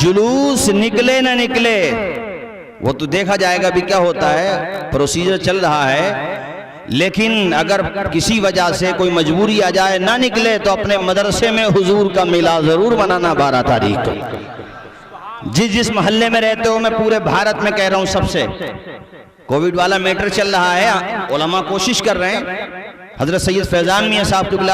جلوس نکلے نہ نکلے وہ تو دیکھا جائے گا بھی کیا ہوتا ہے، پروسیجر چل رہا ہے، لیکن اگر کسی وجہ سے کوئی مجبوری آ جائے نہ نکلے تو اپنے مدرسے میں حضور کا میلاد ضرور منانا 12 تاریخ کو۔ جس محلے میں رہتے ہو، میں پورے بھارت میں کہہ رہا ہوں سب سے، کووڈ والا میٹر چل رہا ہے، علماء کوشش کر رہے ہیں، حضرت سید فیضان میاں صاحب قبلہ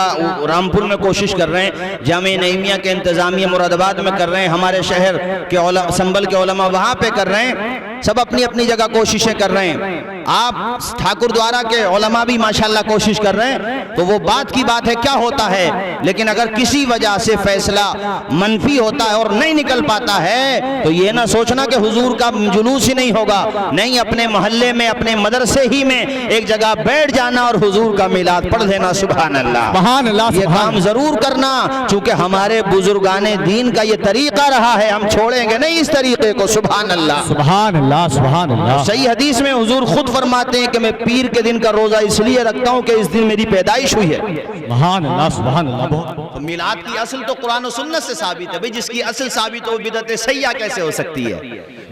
رامپور میں کوشش کر رہے ہیں، جامعہ نعیمیہ کے انتظامیہ مراد آباد میں کر رہے ہیں، ہمارے شہر کے سنبل کے علماء وہاں پہ کر رہے ہیں، سب اپنی اپنی جگہ کوششیں کر رہے ہیں، آپ ٹھاکر دوارہ کے علماء بھی ماشاءاللہ کوشش کر رہے ہیں، تو وہ بات کی بات ہے کیا ہوتا ہے، لیکن اگر کسی وجہ سے فیصلہ منفی ہوتا ہے اور نہیں نکل پاتا ہے تو یہ نہ سوچنا کہ حضور کا جلوس ہی نہیں ہوگا، نہیں، اپنے محلے میں اپنے مدرسے ہی میں ایک جگہ بیٹھ جانا اور حضور کا میلاد پڑھ دینا، سبحان اللہ، سبحان اللہ، یہ کام ضرور کرنا، چونکہ ہمارے بزرگان دین کا یہ طریقہ رہا ہے، ہم چھوڑیں گے نہیں اس طریقے کو، سبحان اللہ، سبحان اللہ، سبحان اللہ۔ صحیح حدیث میں حضور خود فرماتے ہیں کہ میں پیر کے دن کا روزہ اس لیے رکھتا ہوں کہ اس دن میری پیدائش ہوئی ہے۔ سبحان اللہ، سبحان اللہ۔ تو میلاد کی اصل تو قرآن و سنت سے ثابت ہے، بھئی جس کی اصل ثابت ہو بدعت سیئہ کیسے ہو سکتی ہے؟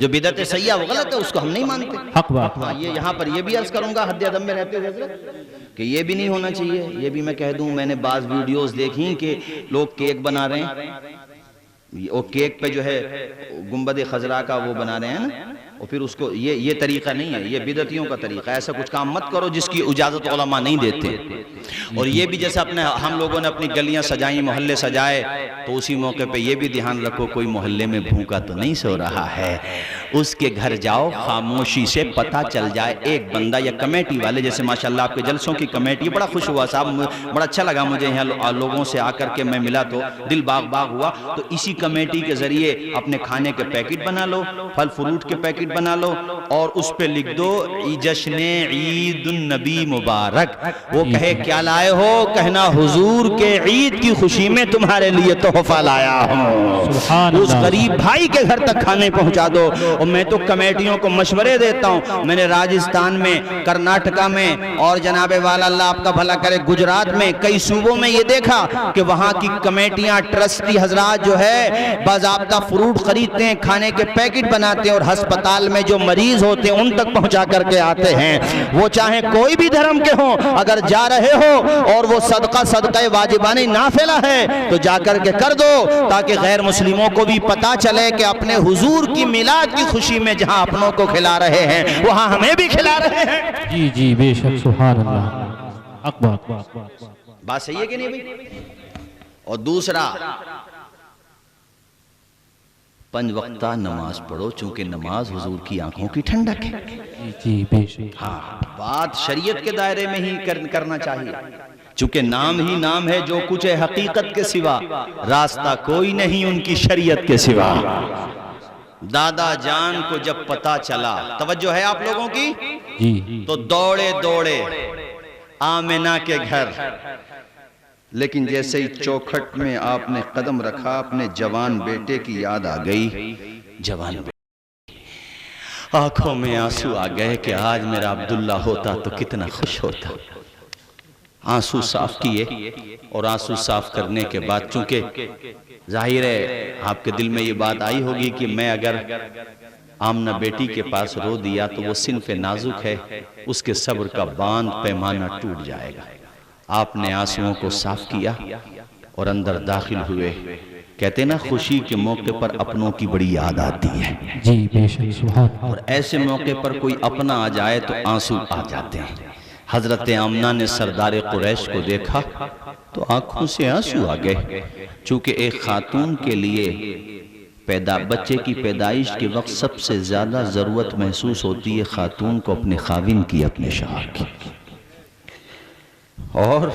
جو بدعت سیئہ وہ غلط ہے، اس کو ہم نہیں مانتے۔ حق بات۔ یہ یہاں پر یہ بھی عرض کروں گا حد ادب میں رہتے ہوئے حضرت کہ یہ بھی نہیں ہونا چاہیے، یہ بھی میں کہہ دوں، میں نے بعض ویڈیوز دیکھی کہ لوگ کیک بنا رہے ہیں، وہ کیک پہ جو ہے گنبد خضرا کا وہ بنا رہے ہیں نا، اور پھر اس کو یہ طریقہ نہیں ہے، یہ بدعتیوں کا طریقہ ہے، ایسا کچھ کام مت کرو جس کی اجازت علماء نہیں دیتے۔ اور یہ بھی جیسے ہم لوگوں نے اپنی گلیاں سجائیں، محلے سجائے، تو اسی موقع پہ یہ بھی دھیان رکھو کوئی محلے میں بھوکا تو نہیں سو رہا ہے، اس کے گھر جاؤ، خاموشی سے پتہ چل جائے، ایک بندہ یا کمیٹی والے، جیسے ماشاءاللہ آپ کے جلسوں کی کمیٹی، بڑا خوش ہوا صاحب، بڑا اچھا لگا مجھے یہاں لوگوں سے آ کر کے میں ملا تو دل باغ باغ ہوا، تو اسی کمیٹی کے ذریعے اپنے کھانے کے پیکٹ بنا لو، پھل فروٹ کے پیکٹ بنا لو، اور اس پہ لکھ دو جشن عید النبی مبارک، وہ کہے کیا لائے ہو، کہنا حضور کے عید کی خوشی میں تمہارے لیے تحفہ لایا ہوں، اس غریب بھائی کے گھر تک کھانے پہنچا دو۔ اور میں تو کمیٹیوں کو مشورے دیتا ہوں، میں نے راجستھان میں، کرناٹکا میں، اور جناب والا اللہ آپ کا بھلا کرے گجرات میں، کئی صوبوں میں یہ دیکھا کہ وہاں کی کمیٹیاں، ٹرسٹی حضرات جو ہے باضابطہ فروٹ خریدتے ہیں، کھانے کے پیکٹ بناتے ہیں، اور ہسپتال میں جو مریض ہوتے ہیں ان تک پہنچا کر کے آتے ہیں، وہ چاہے کوئی بھی دھرم کے ہوں، اگر جا رہے ہو اور وہ صدقہ واجبانہ نافلہ ہے تو جا کر کے کر دو، تاکہ غیر مسلموں کو بھی پتا چلے کہ اپنے حضور کی میلاد کی خوشی میں جہاں اپنوں کو کھلا رہے ہیں وہاں ہمیں بھی کھلا رہے ہیں۔ جی جی بے شک، سبحان اللہ، حق بات۔ بات صحیح ہے کہ نہیں بھائی؟ اور دوسرا، 5 وقتہ نماز پڑھو، چونکہ نماز حضور کی آنکھوں کی ٹھنڈک ہے۔ جی بے شک۔ ہاں، بات شریعت کے دائرے میں ہی کرنا چاہیے، چونکہ نام ہی نام ہے، جو کچھ ہے حقیقت کے سوا، راستہ کوئی نہیں ان کی شریعت کے سوا۔ دادا جان کو جب پتا چلا، توجہ ہے آپ لوگوں کی، جی تو دوڑے دوڑے آمنہ کے گھر، لیکن جیسے ہی چوکھٹ میں آپ نے قدم رکھا، اپنے جوان بیٹے کی یاد آ گئی، جوان بیٹے، آنکھوں میں آنسو آ گئے کہ آج میرا عبداللہ ہوتا تو کتنا خوش ہوتا۔ آنسو صاف کیے، اور آنسو صاف کرنے کے بعد، چونکہ ظاہر ہے آپ کے دل میں یہ بات آئی ہوگی کہ میں اگر آمنہ بیٹی کے پاس رو دیا تو وہ صنف نازک ہے، اس کے صبر کا باندھ پیمانہ ٹوٹ جائے گا۔ آپ نے آنسوؤں کو صاف کیا اور اندر داخل ہوئے۔ کہتے نا خوشی کے موقع پر اپنوں کی بڑی یاد آتی ہے، جی بے شک، سبحان اللہ۔ اور ایسے موقع پر کوئی اپنا آ جائے تو آنسو آ جاتے ہیں۔ حضرت آمنہ نے سردار قریش کو دیکھا تو آنکھوں سے آنسو آ گئے، چونکہ ایک خاتون کے لیے بچے کی پیدائش کے وقت سب سے زیادہ ضرورت محسوس ہوتی ہے خاتون کو اپنے خاوند کی، اپنے شوہر کی، اور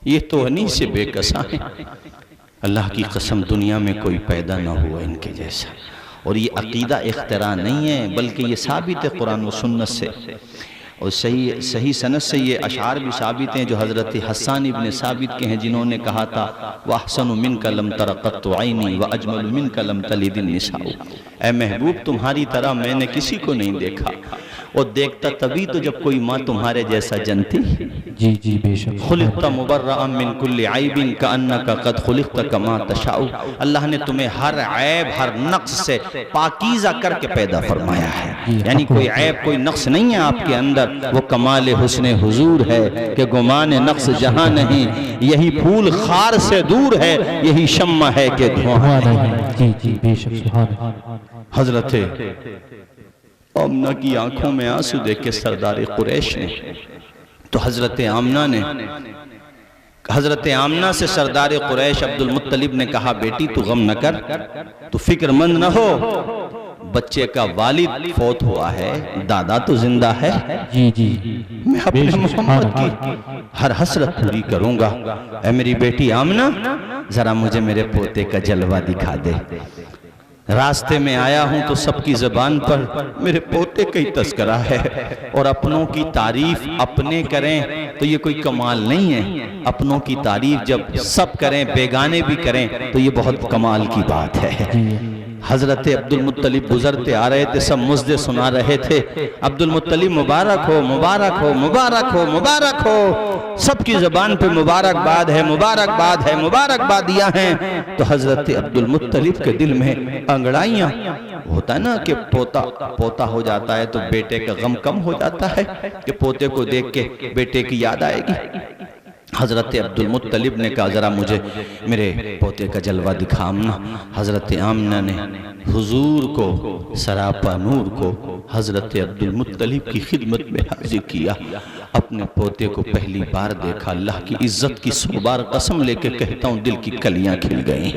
یہ تو انہی سے بے کساں ہیں۔ اللہ کی قسم دنیا میں کوئی پیدا نہ ہوا ان کے جیسا، اور یہ عقیدہ اختراع نہیں ہے بلکہ یہ ثابت ہے قرآن و سنت سے، اور صحیح سند سے یہ اشعار بھی ثابت ہیں جو حضرت حسان ابن ثابت کے ہیں، جنہوں نے کہا تھا وَأَحْسَنُ مِنْكَ لَمْ تَرَ قَطُّ عَيْنِي وَأَجْمَلُ مِنْكَ لَمْ تَلِدِ النِّسَاءُ، اے محبوب تمہاری طرح میں نے کسی کو نہیں دیکھا، وہ دیکھتا تبھی تو جب کوئی ماں تمہارے جیسا جنتی. جی جی بے شک. خلقت مبرئا من کل عیب کأنک قد خلقت کما تشاء. اللہ نے تمہیں ہر عیب ہر نقص سے پاکیزہ کر کے پیدا فرمایا ہے. یعنی کوئی عیب کوئی نقص نہیں ہے آپ کے اندر. وہ کمال حسن حضور ہے کہ گمان نقص جہاں نہیں. یہی پھول خار سے دور ہے, یہی شمع ہے کہ دھواں نہیں. جی جی بے شک. سبحان اللہ. حضرت آمنہ کی آنکھوں میں آنسو دیکھ کے سردار قریش نے تو حضرت آمنہ سے سردار قریش عبد المطلب نے کہا بیٹی تو غم نہ کر, تو فکر مند نہ ہو, بچے کا والد فوت ہوا ہے, دادا تو زندہ ہے. جی جی میں اپنے محمد کی ہر حسرت پوری کروں گا. اے میری بیٹی آمنہ ذرا مجھے میرے پوتے کا جلوہ دکھا دے. راستے میں آیا ہوں تو سب کی زبان پر میرے پوتے کا ہی تذکرہ ہے, اور اپنوں کی تعریف اپنے کریں تو یہ کوئی کمال نہیں ہے. اپنوں کی تعریف جب سب کریں بیگانے بھی کریں تو یہ بہت کمال کی بات ہے. حضرت عبد المطلب گزرتے آ رہے تھے, سب مزدے سنا رہے تھے, عبد المطلب مبارک ہو مبارک ہو مبارک ہو مبارک ہو. سب کی زبان پہ مبارک باد ہے مبارک باد ہے مبارک بادیاں ہیں. تو حضرت عبد المطلب کے دل میں انگڑائیاں ہوتا ہے نا کہ پوتا ہو جاتا ہے تو بیٹے کا غم کم ہو جاتا ہے کہ پوتے کو دیکھ کے بیٹے کی یاد آئے گی. حضرت عبد المطلب نے کہا ذرا مجھے میرے پوتے کا جلوہ دکھا آمنہ. حضرت آمنہ نے حضور کو سراپا نور کو حضرت عبد المطلب کی خدمت میں حاضر کیا. اپنے پوتے کو پہلی بار دیکھا, اللہ کی عزت کی 100 بار قسم لے کے کہتا ہوں دل کی کلیاں کھل گئیں.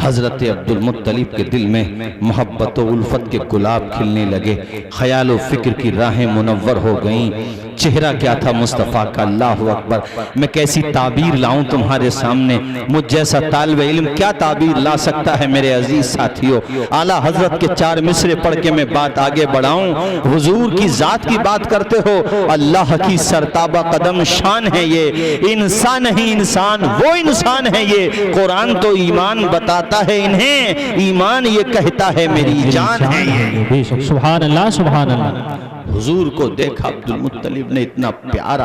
حضرت عبد المطلب کے دل میں محبت و الفت کے گلاب کھلنے لگے, خیال و فکر کی راہیں منور ہو گئیں. چہرہ کیا تھا مصطفیٰ کا, اللہ اکبر. میں کیسی تعبیر لاؤں تمہارے سامنے, مجھ جیسا طالب علم کیا تعبیر لا سکتا ہے میرے عزیز ساتھیوں. اعلیٰ حضرت کے 4 مصرے پڑھ کے میں بات آگے بڑھاؤں. حضور کی ذات کی بات کرتے ہو, اللہ کی سرتابہ قدم شان ہے یہ, انسان نہیں انسان وہ انسان ہے یہ. قرآن تو ایمان بتاتا ہے انہیں, ایمان یہ کہتا ہے میری جان ہے یہ. بے شک. سبحان اللہ سبحان اللہ. حضور کو دیکھا عبد المطلب نے, اتنا پیار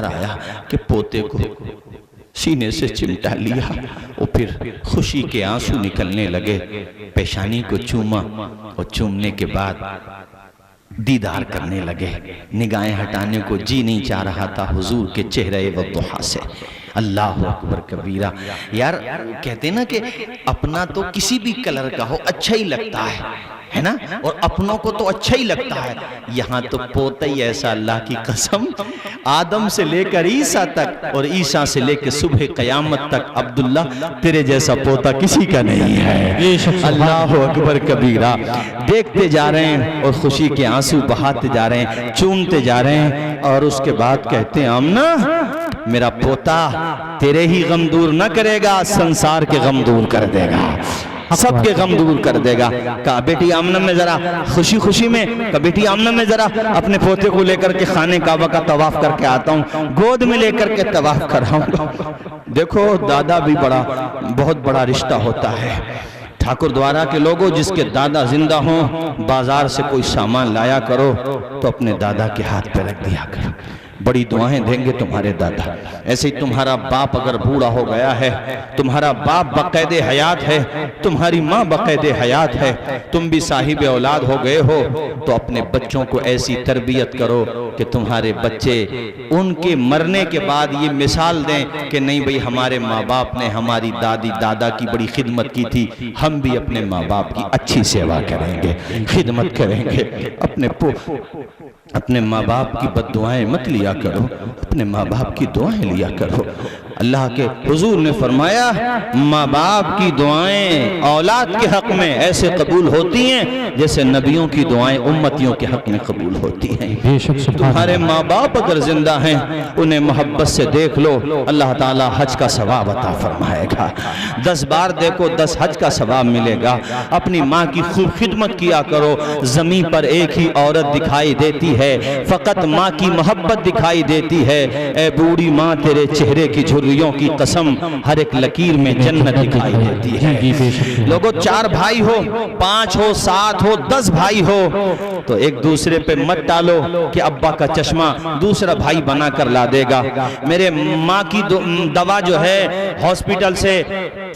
آیا کہ پوتے کو سینے سے چمٹا لیا, اور پھر خوشی کے آنسو نکلنے لگے. پیشانی کو چوما اور چومنے کے بعد دیدار کرنے لگے. نگاہیں ہٹانے کو جی نہیں چاہ رہا تھا حضور کے چہرے وضحا سے. اللہ اکبر کبیرہ. یار کہتے ہیں نا کہ اپنا تو کسی بھی کلر کا ہو اچھا ہی لگتا ہے نا, اور اپنوں کو تو اچھا ہی لگتا ہے. یہاں تو پوتا ہی ایسا, اللہ کی قسم, آدم سے لے کر عیسیٰ تک اور عیسیٰ سے لے کے صبح قیامت تک عبداللہ تیرے جیسا پوتا کسی کا نہیں ہے. اللہ اکبر کبیرہ. دیکھتے جا رہے ہیں اور خوشی کے آنسو بہاتے جا رہے ہیں, چومتے جا رہے ہیں, اور اس کے بعد کہتے ہیں آمنہ میرا پوتا تیرے ہی غم دور نہ کرے گا, سنسار کے غم دور کر دے گا, سب کے غم دور کر دے گا. کہا بیٹی آمنہ میں ذرا خوشی میں, کہا بیٹی آمنہ میں ذرا اپنے پوتے کو لے کر کے خانے کعبہ کا طواف کر کے آتا ہوں, گود میں لے کر کے طواف کراؤں گا. دیکھو دادا بھی بہت بڑا رشتہ ہوتا ہے. ٹھاکر دوارا کے لوگوں, جس کے دادا زندہ ہوں بازار سے کوئی سامان لایا کرو تو اپنے دادا کے ہاتھ پہ رکھ دیا کرو, بڑی دعائیں دیں گے تمہارے دادا. ایسے ہی تمہارا باپ اگر بوڑھا ہو گیا ہے, تمہارا باپ بقید حیات ہے, تمہاری ماں بقید حیات ہے, تم بھی صاحب اولاد ہو گئے ہو, تو اپنے بچوں کو ایسی تربیت کرو کہ تمہارے بچے ان کے مرنے کے بعد یہ مثال دیں کہ نہیں بھئی ہمارے ماں باپ نے ہماری دادی دادا کی بڑی خدمت کی تھی, ہم بھی اپنے ماں باپ کی اچھی سیوا کریں گے, خدمت کریں گے. اپنے ماں باپ کی بد دعائیں مت لیا کرو, اپنے ماں باپ کی دعائیں لیا کرو. اللہ کے حضور نے فرمایا ماں باپ کی دعائیں اولاد کے حق میں ایسے قبول ہوتی ہیں جیسے نبیوں کی دعائیں امتیوں کے حق میں قبول ہوتی ہیں. تمہارے ماں باپ اگر زندہ ہیں انہیں محبت سے دیکھ لو, اللہ تعالیٰ حج کا ثواب عطا فرمائے گا. 10 بار دیکھو 10 حج کا ثواب ملے گا. اپنی ماں کی خوب خدمت کیا کرو. زمین پر ایک ہی عورت دکھائی دیتی ہے, فقط ماں کی محبت دکھائی دیتی ہے. اے بوڑھی ماں تیرے چہرے کی جھری حوریوں کی قسم ہر ایک لکیر میں جنت دکھائی دیتی ہے۔ لوگوں 4 بھائی ہو، 5 ہو، 7 ہو، 10 بھائی ہو تو ایک دوسرے پہ مت ڈالو کہ ابا کا چشمہ دوسرا بھائی بنا کر لا دے گا، میرے ماں کی دوا جو ہے ہاسپٹل سے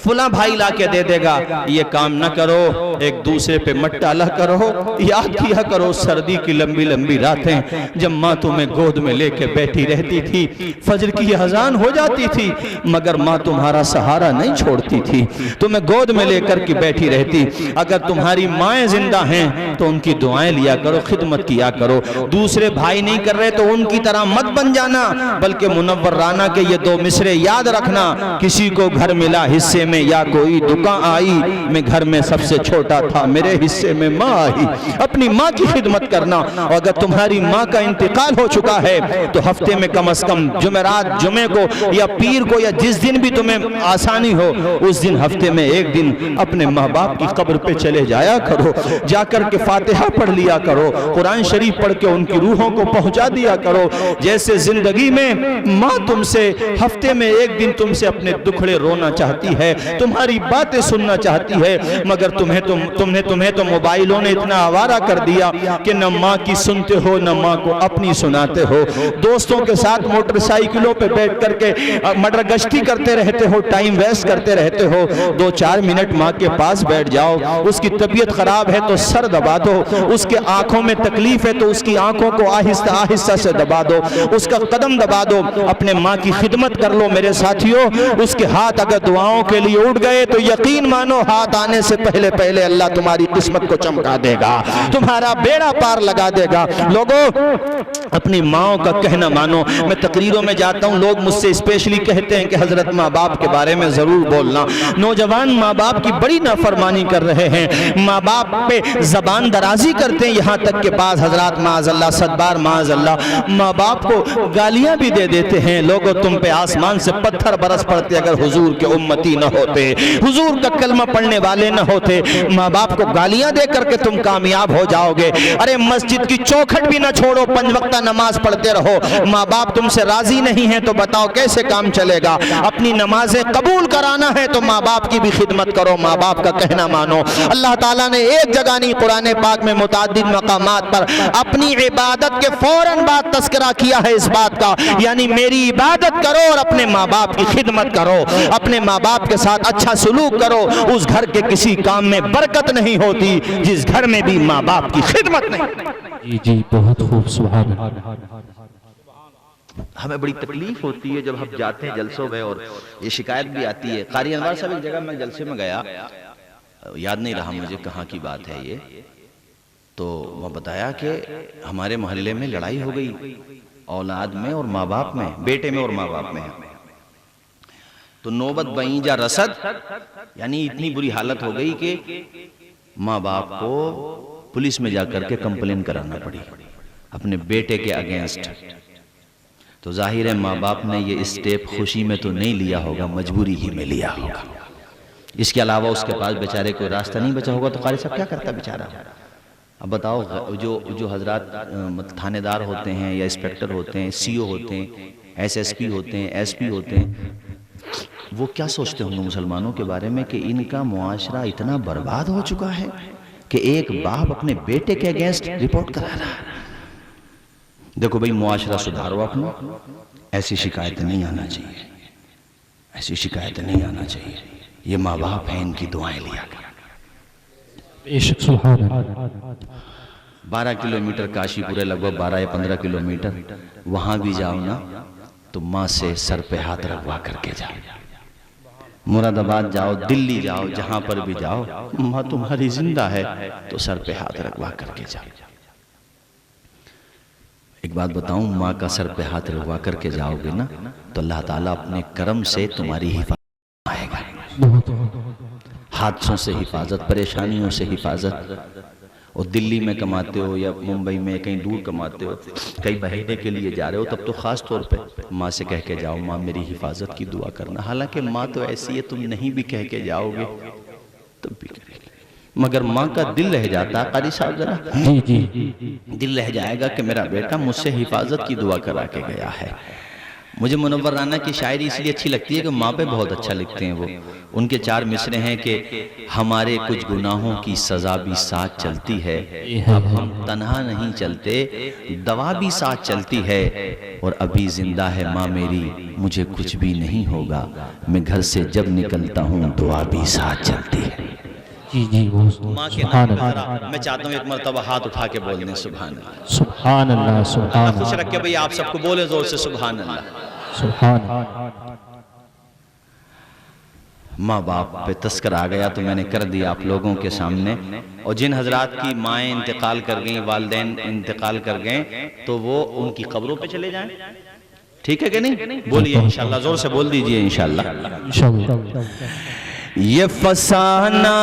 فلاں بھائی لا کے دے دے گا، یہ کام نہ کرو، ایک دوسرے پہ مت ڈالا کرو۔ یاد کیا کرو سردی کی لمبی لمبی راتیں جب ماں تمہیں گود میں لے کے بیٹھی رہتی تھی، فجر کی اذان ہو جاتی تھی مگر ماں تمہارا سہارا نہیں چھوڑتی تھی، تمہیں گود میں لے کر کے بیٹھی رہتی۔ اگر تمہاری مائیں زندہ ہیں تو ان کی دعائیں لیا کرو، خدمت کیا کرو۔ دوسرے بھائی نہیں کر رہے تو ان کی طرح مت بن جانا، بلکہ منور رانا کے یہ 2 مصرے یاد رکھنا، کسی کو گھر ملا حصے میں یا کوئی دکان آئی، میں گھر میں سب سے چھوٹا تھا، میرے حصے میں ماں آئی۔ اپنی ماں کی خدمت کرنا، اور اگر تمہاری ماں کا انتقال ہو چکا ہے تو ہفتے میں کم از کم جمعرات، جمعے کو یا پیر کو یا جس دن بھی تمہیں آسانی ہو اس دن ہفتے میں ایک دن اپنے ماں باپ کی قبر پہ چلے جایا کرو، جا کر کے فاتحہ پڑھ لیا کرو، قرآن شریف پڑھ کے ان کی روحوں کو پہنچا دیا کرو۔ جیسے زندگی میں ماں تم سے ہفتے میں ایک دن تم سے اپنے دکھڑے رونا چاہتی ہے، تمہاری باتیں سننا چاہتی ہے، مگر تمہیں تو موبائلوں نے اتنا آوارہ کر دیا کہ نہ ماں کی سنتے ہو نہ ماں کو اپنی سناتے ہو۔ دوستوں کے ساتھ موٹر سائیکلوں پہ بیٹھ کر کے مٹر گشتی کرتے رہتے ہو، ٹائم ویسٹ کرتے رہتے ہو۔ 2-4 منٹ ماں کے پاس بیٹھ جاؤ، اس کی طبیعت خراب ہے تو سر دبا دو، اس کے آنکھوں میں تکلیف ہے تو اس کی آنکھوں کو آہستہ آہستہ سے دبا دو، اس کا قدم دبا دو، اپنے ماں کی خدمت کر لو میرے ساتھیوں۔ اس کے ہاتھ اگر دعاؤں کے لیے اٹھ گئے تو یقین مانو ہاتھ آنے سے پہلے پہلے اللہ تمہاری قسمت کو چمکا دے گا، تمہارا بیڑا پار لگا دے گا۔ لوگوں اپنی ماں کا کہنا مانو۔ میں تقریروں میں جاتا ہوں، لوگ مجھ سے اسپیشلی کہتے ہیں کہ حضرت ماں باپ کے بارے میں ضرور بولنا۔ نوجوان ماں باپ کی بڑی نافرمانی کر رہے ہیں، ماں باپ پہ زبان درازی کرتے ہیں، یہاں تک کہ بعض حضرات معاذ اللہ صدبار معاذ اللہ ماں باپ کو گالیاں بھی دے دیتے ہیں۔ لوگوں تم پہ آسمان سے پتھر برس پڑتے اگر حضور کے امتی نہ ہوتے، حضور کا کلمہ پڑھنے والے نہ ہوتے، ماں باپ کو گالیاں دے کر کے تم کامیاب ہو جاؤ گے۔ ارے مسجد کی چوکھٹ بھی نہ چھوڑو، 5 وقتہ نماز پڑھتے رہو، ماں باپ تم سے راضی نہیں ہیں تو بتاؤ کیسے کام چلے گا؟ اپنی نمازیں قبول کرانا ہے تو ماں باپ کی بھی خدمت کرو، ماں باپ کا کہنا مانو۔ اللہ تعالیٰ نے ایک جگہ نہیں قرآن پاک میں متعدد مقامات پر اپنی عبادت کے فوراً بعد تذکرہ کیا ہے اس بات کا، یعنی میری عبادت کرو اور اپنے ماں باپ کی خدمت کرو، اپنے ماں باپ کے ساتھ اچھا سلوک کرو۔ اس گھر کے کسی کام میں برکت نہیں ہوتی جس گھر میں بھی ماں باپ کی خدمت نہیں۔ جی بہت خوب، سبحان اللہ۔ ہمیں بڑی تکلیف ہوتی ہے جب ہم جاتے ہیں جلسوں میں اور یہ شکایت بھی آتی ہے۔ قاری انوار صاحب ایک جگہ میں جلسے میں گیا، یاد نہیں رہا مجھے کہاں کی بات ہے یہ، تو وہ بتایا کہ ہمارے محلے میں لڑائی ہو گئی اولاد میں اور ماں باپ میں، بیٹے میں اور ماں باپ میں، تو نوبت بئیں جا رسد، یعنی اتنی بری حالت ہو گئی کہ ماں باپ کو پولیس میں جا کر کے کمپلین کرانا پڑی اپنے بیٹے کے اگینسٹ۔ تو ظاہر ہے ماں باپ نے یہ اسٹیپ خوشی میں تو نہیں لیا ہوگا، مجبوری ہی میں لیا ہوگا۔ اس کے علاوہ اس کے پاس بیچارے کوئی راستہ نہیں بچا ہوگا تو قاری صاحب کیا کرتا بیچارہ؟ اب بتاؤ جو حضرات تھانے دار ہوتے ہیں یا انسپیکٹر ہوتے ہیں، سی او ہوتے ہیں، ایس ایس پی ہوتے ہیں، ایس پی ہوتے ہیں، وہ کیا سوچتے ہوں گے مسلمانوں کے بارے میں کہ ان کا معاشرہ اتنا برباد ہو چکا ہے کہ ایک باپ اپنے بیٹے کے اگینسٹ رپورٹ کرا رہا ہے۔ دیکھو بھئی معاشرہ سدھارو اپنا، ایسی شکایت نہیں آنا چاہیے، ایسی شکایت نہیں آنا چاہیے۔ یہ ماں باپ ہیں، ان کی دعائیں لیا کریں۔ بے شک، سبحان اللہ۔ 12 کلومیٹر کاشی پورے، لگ بھگ 12 یا 15 کلومیٹر، وہاں بھی جاؤ نا تو ماں سے سر پہ ہاتھ رکھوا کر کے جاؤ۔ مراد آباد جاؤ، دلی جاؤ، جہاں پر بھی جاؤ، ماں تمہاری زندہ ہے تو سر پہ ہاتھ رکھوا کر کے جاؤ۔ ایک بات بتاؤں، ماں کا سر پہ ہاتھ رکھوا کر کے جاؤ گے نا تو اللہ تعالیٰ اپنے کرم سے تمہاری حفاظت آئے گا، حادثوں سے حفاظت، پریشانیوں سے حفاظت۔ اور دلی میں کماتے ہو یا ممبئی میں کہیں دور کماتے ہو، کئی مہینے کے لیے جا رہے ہو، تب تو خاص طور پہ ماں سے کہہ کے جاؤ، ماں میری حفاظت کی دعا کرنا۔ حالانکہ ماں تو ایسی ہے، تم نہیں بھی کہہ کے جاؤ گے تب بھی کرے گی، مگر ماں کا دل رہ جاتا ہے۔ قاری صاحب ذرا دل رہ جائے گا کہ میرا بیٹا مجھ سے حفاظت کی دعا کرا کے گیا ہے، مجھے منور رانا کی شاعری اس لیے اچھی لگتی ہے کہ ماں پہ بہت اچھا لکھتے ہیں وہ. ان کے 4 مصرے ہیں کہ ہمارے کچھ گناہوں کی سزا بھی ساتھ چلتی ہے، اب ہم تنہا نہیں چلتے، دوا بھی ساتھ چلتی ہے، اور ابھی زندہ ہے ماں میری، مجھے کچھ بھی نہیں ہوگا، میں گھر سے جب نکلتا ہوں دعا بھی ساتھ چلتی ہے. جی جی وہ ماں کے سبحان نام پر اللہ ذرا میں چاہتا ہوں ایک مرتبہ ہاتھ اٹھا کے بول دیں سبحان اللہ. سبحان اللہ سبحان اللہ خوش اللہ رکھے بھئی آپ سب کو بولے زور سے سبحان اللہ. سبحان اللہ. ماں باپ پہ تذکر آ گیا تو میں نے کر دیا آپ لوگوں کے سامنے. اور جن حضرات کی مائیں انتقال کر گئیں، والدین انتقال کر گئے، تو وہ ان کی قبروں پہ چلے جائیں. ٹھیک ہے کہ نہیں؟ بولیے انشاءاللہ، زور سے بول دیجئے انشاءاللہ. انشاءاللہ. یہ فسانہ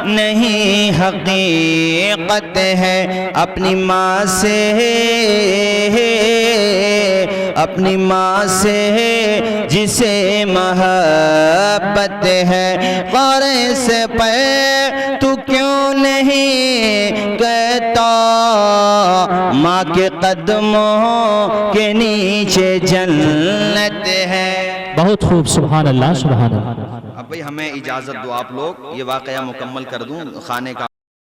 نہیں حقیقت ہے اپنی ماں سے، اپنی ماں سے جسے محبت ہے. قرے سے پہ تو کیوں نہیں کہتا ماں کے قدموں کے نیچے جنت ہے. بہت خوب. سبحان اللہ سبحان اللہ. اب بھئی ہمیں اجازت دو آپ لوگ، یہ واقعہ مکمل کر دوں خانے کا.